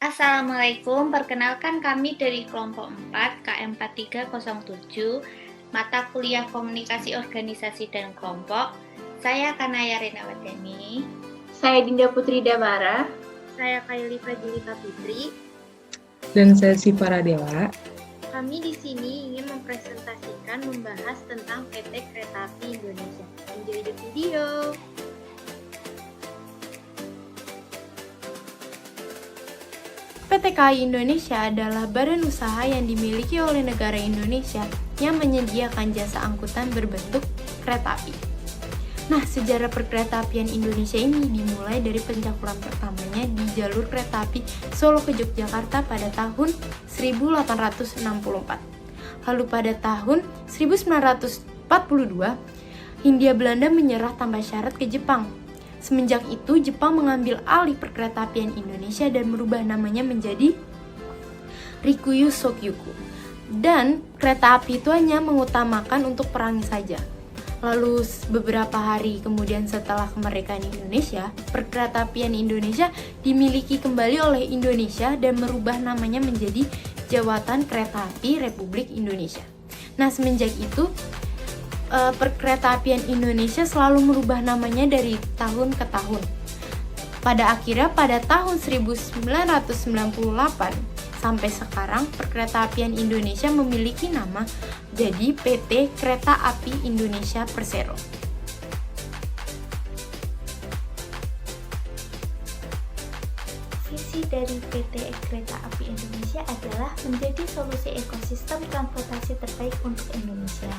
Assalamualaikum, perkenalkan kami dari kelompok 4 KM 4307 mata kuliah Komunikasi Organisasi dan Kelompok. Saya Kanaya Rena Wadani. Saya Dinda Putri Damara. Saya Kaili Fajilita Putri. Dan saya Siva Radewa. Kami di sini ingin membahas tentang PT Kereta Api Indonesia. Enjoy the video! PT KAI Indonesia adalah badan usaha yang dimiliki oleh negara Indonesia yang menyediakan jasa angkutan berbentuk kereta api. Nah, sejarah perkeretaapian Indonesia ini dimulai dari pencakaran pertamanya di jalur kereta api Solo ke Yogyakarta pada tahun 1864. Lalu pada tahun 1942, Hindia Belanda menyerah tanpa syarat ke Jepang. Semenjak itu, Jepang mengambil alih perkeretaapian Indonesia dan merubah namanya menjadi Rikuyu Sokyuku. Dan kereta api itu hanya mengutamakan untuk perang saja. Lalu beberapa hari kemudian setelah kemerdekaan Indonesia, perkeretaapian Indonesia dimiliki kembali oleh Indonesia dan merubah namanya menjadi Jawatan Kereta Api Republik Indonesia. Nah, semenjak itu perkeretaapian Indonesia selalu merubah namanya dari tahun ke tahun. Pada akhirnya pada tahun 1998 sampai sekarang perkeretaapian Indonesia memiliki nama jadi PT Kereta Api Indonesia Persero. Visi dari PT Kereta Api Indonesia adalah menjadi solusi ekosistem transportasi terbaik untuk Indonesia.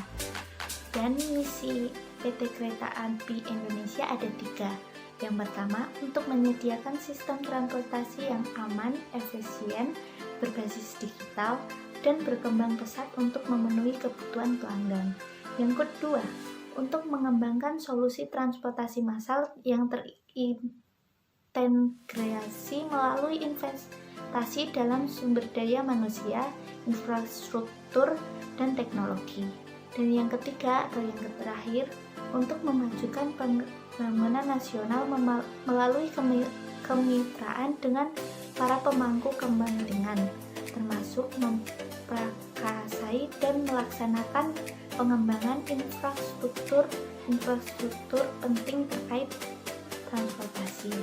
Dan misi PT Kereta Api Indonesia ada 3. Yang pertama, untuk menyediakan sistem transportasi yang aman, efisien, berbasis digital, dan berkembang pesat untuk memenuhi kebutuhan pelanggan. Yang kedua, untuk mengembangkan solusi transportasi massal yang terintegrasi melalui investasi dalam sumber daya manusia, infrastruktur, dan teknologi. Dan yang ketiga atau yang terakhir, untuk memajukan pembangunan nasional melalui kemitraan dengan para pemangku kepentingan, termasuk memprakarsai dan melaksanakan pengembangan infrastruktur penting terkait transportasi.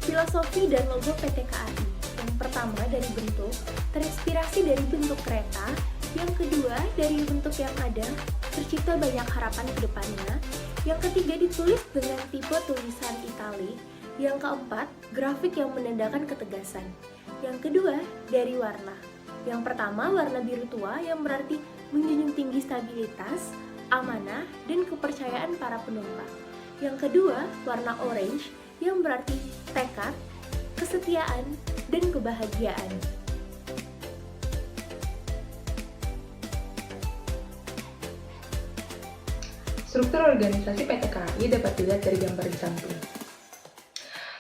Filosofi dan logo PT KAI. Yang pertama dari bentuk, terinspirasi dari bentuk kereta. Yang kedua dari bentuk yang ada, tercipta banyak harapan ke depannya. Yang ketiga ditulis dengan tipe tulisan italik. Yang keempat, grafik yang menandakan ketegasan. Yang kedua dari warna. Yang pertama warna biru tua yang berarti menjunjung tinggi stabilitas, amanah, dan kepercayaan para penumpang. Yang kedua warna orange yang berarti tekad, kesetiaan, dan kebahagiaan. Struktur organisasi PT KAI dapat dilihat dari gambar di samping.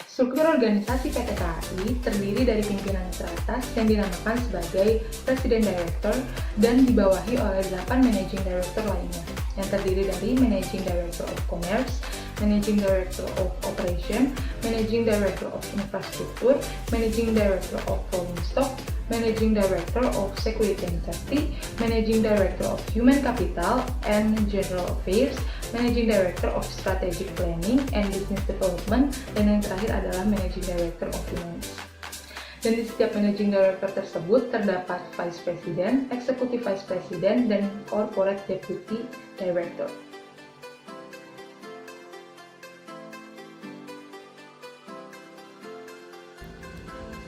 Struktur organisasi PT KAI terdiri dari pimpinan teratas yang dinamakan sebagai Presiden Director dan dibawahi oleh 8 Managing Director lainnya, yang terdiri dari Managing Director of Commerce, Managing Director of Operation, Managing Director of Infrastructure, Managing Director of Rolling Stock, Managing Director of Security and Safety, Managing Director of Human Capital and General Affairs, Managing Director of Strategic Planning and Business Development, dan yang terakhir adalah Managing Director of Finance. Dan di setiap Managing Director tersebut terdapat Vice President, Executive Vice President, dan Corporate Deputy Director.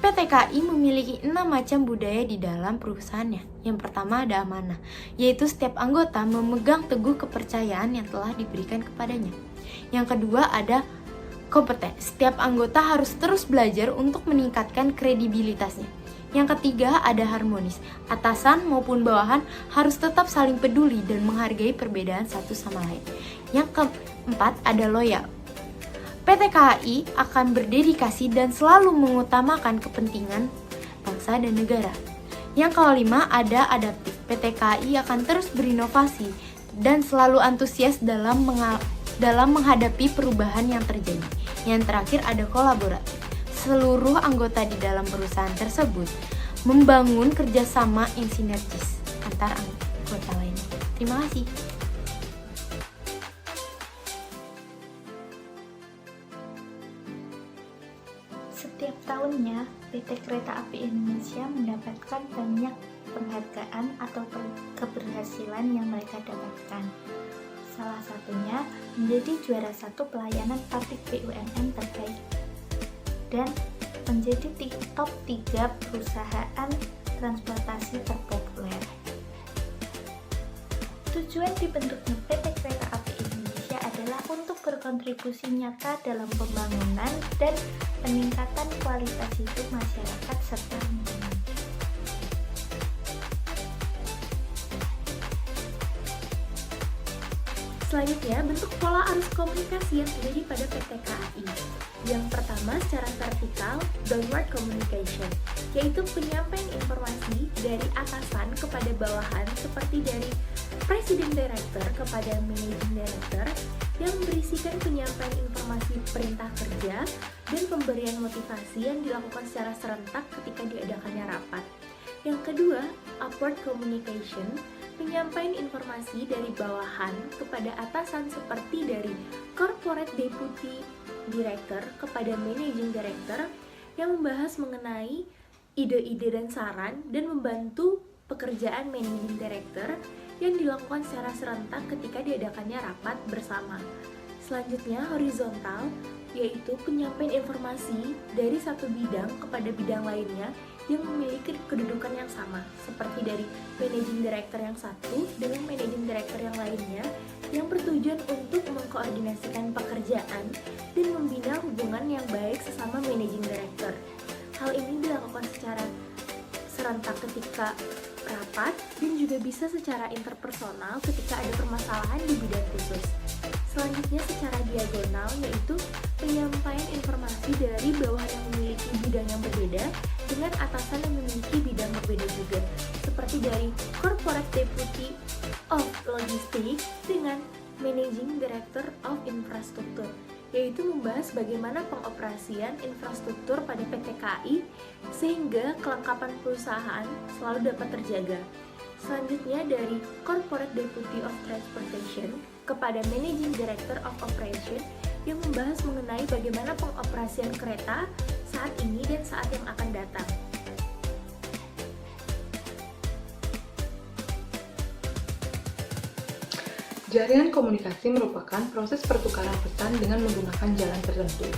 PT KAI memiliki 6 macam budaya di dalam perusahaannya. Yang pertama ada amanah, yaitu setiap anggota memegang teguh kepercayaan yang telah diberikan kepadanya. Yang kedua ada kompeten, setiap anggota harus terus belajar untuk meningkatkan kredibilitasnya. Yang ketiga ada harmonis, atasan maupun bawahan harus tetap saling peduli dan menghargai perbedaan satu sama lain. Yang keempat ada loyal, PT KAI akan berdedikasi dan selalu mengutamakan kepentingan bangsa dan negara. Yang kelima ada adaptif. PT KAI akan terus berinovasi dan selalu antusias dalam dalam menghadapi perubahan yang terjadi. Yang terakhir ada kolaboratif. Seluruh anggota di dalam perusahaan tersebut membangun kerjasama yang sinergis antar anggota lainnya. Terima kasih. Setiap tahunnya, PT Kereta Api Indonesia mendapatkan banyak penghargaan atau keberhasilan yang mereka dapatkan. Salah satunya menjadi juara 1 pelayanan publik BUMN terbaik dan menjadi top 3 perusahaan transportasi terpopuler. Tujuan dibentuknya PT Kereta Api Indonesia adalah untuk berkontribusi nyata dalam pembangunan dan peningkatan kualitas hidup masyarakat serta lingkungan. Selanjutnya, bentuk pola arus komunikasi yang terjadi pada PT KAI. Yang pertama, secara vertikal, downward communication, yaitu penyampaian informasi dari atasan kepada bawahan seperti dari Presiden Director kepada Managing Director yang berisikan penyampaian informasi perintah kerja dan pemberian motivasi yang dilakukan secara serentak ketika diadakannya rapat. Yang kedua, upward communication, penyampaian informasi dari bawahan kepada atasan seperti dari Corporate Deputy Director kepada Managing Director yang membahas mengenai ide-ide dan saran dan membantu pekerjaan Managing Director yang dilakukan secara serentak ketika diadakannya rapat bersama. Selanjutnya, horizontal, yaitu penyampaian informasi dari satu bidang kepada bidang lainnya yang memiliki kedudukan yang sama, seperti dari Managing Director yang satu dengan Managing Director yang lainnya, yang bertujuan untuk mengkoordinasikan pekerjaan dan membina hubungan yang baik sesama Managing Director. Hal ini dilakukan secara serentak ketika rapat dan juga bisa secara interpersonal ketika ada permasalahan di bidang khusus. Selanjutnya secara diagonal, yaitu penyampaian informasi dari bawah yang memiliki bidang yang berbeda dengan atasan yang memiliki bidang berbeda juga, seperti dari Corporate Deputy of Logistics dengan Managing Director of Infrastructure, yaitu membahas bagaimana pengoperasian infrastruktur pada PT KAI sehingga kelengkapan perusahaan selalu dapat terjaga. Selanjutnya dari Corporate Deputy of Transportation kepada Managing Director of Operation yang membahas mengenai bagaimana pengoperasian kereta saat ini dan saat yang akan datang. Jaringan komunikasi merupakan proses pertukaran pesan dengan menggunakan jalan tertentu.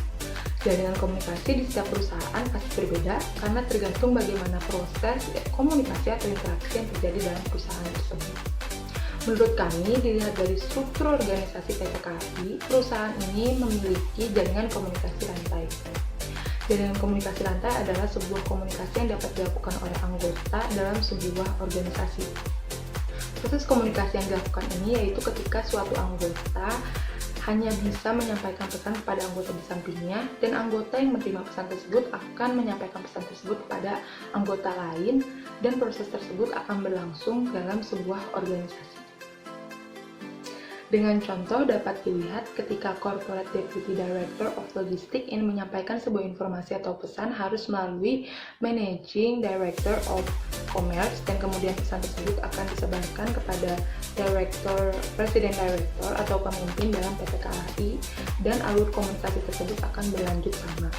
Jaringan komunikasi di setiap perusahaan pasti berbeda karena tergantung bagaimana proses komunikasi atau interaksi yang terjadi dalam perusahaan tersebut. Menurut kami, dilihat dari struktur organisasi PT KAI, perusahaan ini memiliki jaringan komunikasi rantai. Jaringan komunikasi rantai adalah sebuah komunikasi yang dapat dilakukan oleh anggota dalam sebuah organisasi. Proses komunikasi yang dilakukan ini yaitu ketika suatu anggota hanya bisa menyampaikan pesan kepada anggota di sampingnya, dan anggota yang menerima pesan tersebut akan menyampaikan pesan tersebut kepada anggota lain, dan proses tersebut akan berlangsung dalam sebuah organisasi. Dengan contoh dapat dilihat ketika Corporate Deputy Director of Logistics ingin menyampaikan sebuah informasi atau pesan harus melalui Managing Director of Commerce, dan kemudian pesan tersebut akan disebarkan kepada Presiden Director atau pemimpin dalam PT KAI, dan alur komunikasi tersebut akan berlanjut sama.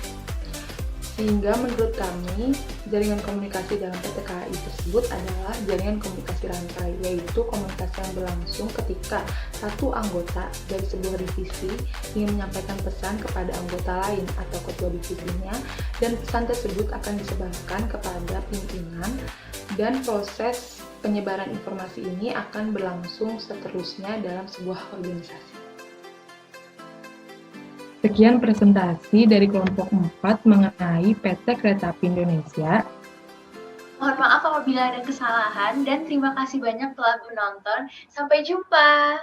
Sehingga menurut kami, jaringan komunikasi dalam PT KAI tersebut adalah jaringan komunikasi rantai, yaitu komunikasi yang berlangsung ketika satu anggota dari sebuah divisi ingin menyampaikan pesan kepada anggota lain atau ketua divisinya, dan pesan tersebut akan disebarkan kepada pimpinan, dan proses penyebaran informasi ini akan berlangsung seterusnya dalam sebuah organisasi. Sekian presentasi dari kelompok 4 mengenai PT Kereta Api Indonesia. Mohon maaf apabila ada kesalahan dan terima kasih banyak telah menonton. Sampai jumpa.